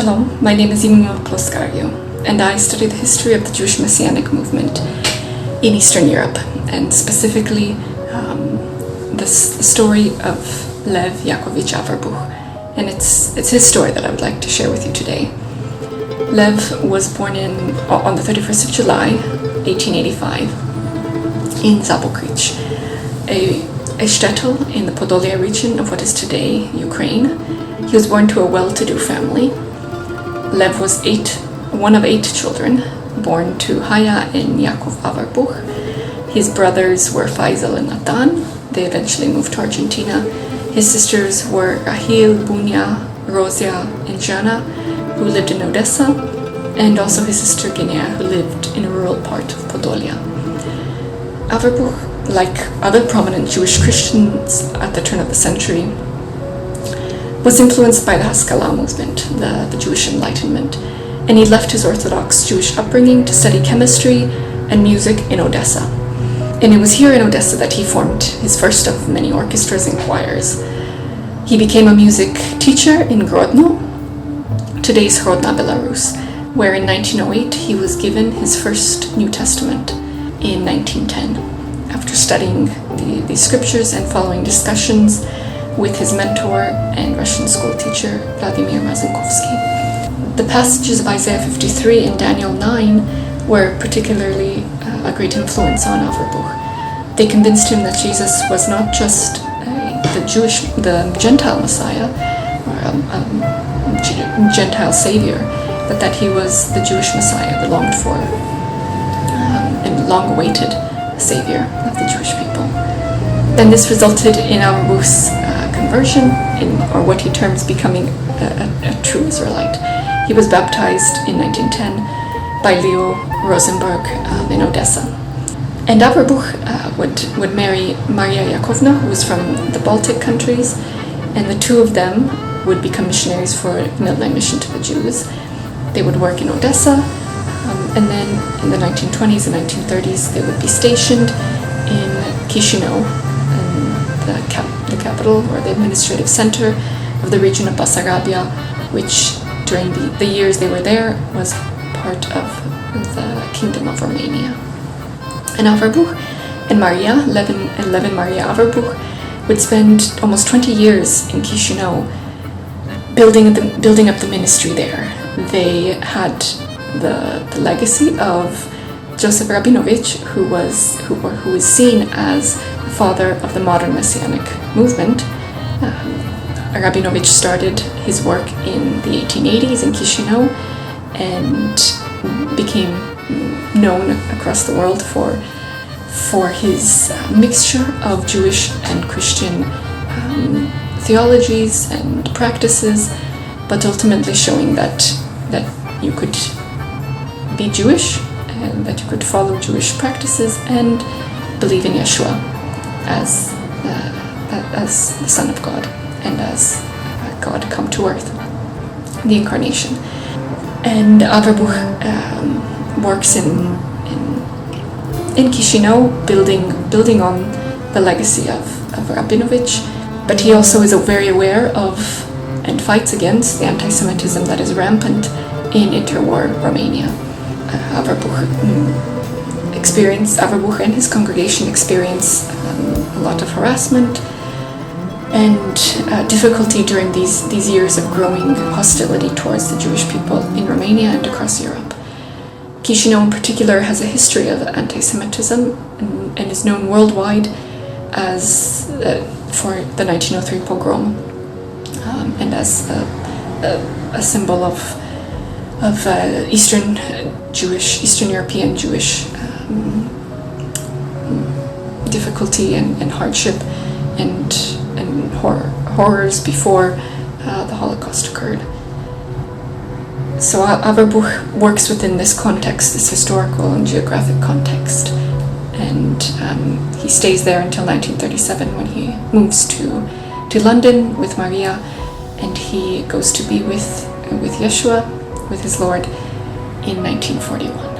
Shalom, my name is Iemima of Ploscariu, and I study the history of the Jewish Messianic movement in Eastern Europe, and specifically the story of Lev Yakovlevich Averbuh, and it's his story that I would like to share with you today. Lev was born on the 31st of July, 1885, in Zabokrich, a shtetl in the Podolia region of what is today Ukraine. He was born to a well-to-do family. Lev was one of 8 children, born to Haya and Yakov Averbuch. His brothers were Faisal and Natan. They eventually moved to Argentina. His sisters were Rahil, Bunya, Rosia, and Jana, who lived in Odessa, and also his sister Ginea, who lived in a rural part of Podolia. Averbuch, like other prominent Jewish Christians at the turn of the century, was influenced by the Haskalah movement, the Jewish Enlightenment, and he left his Orthodox Jewish upbringing to study chemistry and music in Odessa. And it was here in Odessa that he formed his first of many orchestras and choirs. He became a music teacher in Grodno, today's Hrodna, Belarus, where in 1908 he was given his first New Testament in 1910, after studying the scriptures and following discussions with his mentor and Russian school teacher, Vladimir Mazenkovsky. The passages of Isaiah 53 and Daniel 9 were particularly a great influence on Averbuch. They convinced him that Jesus was not just the Gentile Messiah, or Gentile Savior, but that he was the Jewish Messiah, the longed for and long-awaited Savior of the Jewish people. Then this resulted in Averbuch's conversion, or what he terms becoming a true Israelite. He was baptized in 1910 by Leo Rosenberg in Odessa. And Averbuch would marry Maria Yakovna, who was from the Baltic countries, and the two of them would become missionaries for Midnight Mission to the Jews. They would work in Odessa, and then in the 1920s and 1930s they would be stationed in Kishinev, the capital or the administrative center of the region of Bessarabia, which during the years they were there was part of the Kingdom of Romania. And Averbuch and Lev and Maria Averbuch would spend almost 20 years in Kishinev building up the ministry there. They had the legacy of Joseph Rabinovich, who was seen as the father of the modern Messianic movement. Rabinovich started his work in the 1880s in Kishinev and became known across the world for his mixture of Jewish and Christian theologies and practices, but ultimately showing that you could be Jewish and that you could follow Jewish practices and believe in Yeshua as the Son of God and as God come to earth, the Incarnation. And Averbuch works in Kishinev, building on the legacy of Rabinovich, but he also is very aware of and fights against the anti-Semitism that is rampant in interwar Romania. Averbuch and his congregation experience a lot of harassment and difficulty during these years of growing hostility towards the Jewish people in Romania and across Europe. Kishinev in particular has a history of anti-Semitism and is known worldwide as for the 1903 pogrom and as a symbol of Eastern European Jewish difficulty and hardship and horrors before the Holocaust occurred. So Averbuch works within this context, this historical and geographic context, and he stays there until 1937 when he moves to London with Maria, and he goes to be with Yeshua, with his Lord, in 1941.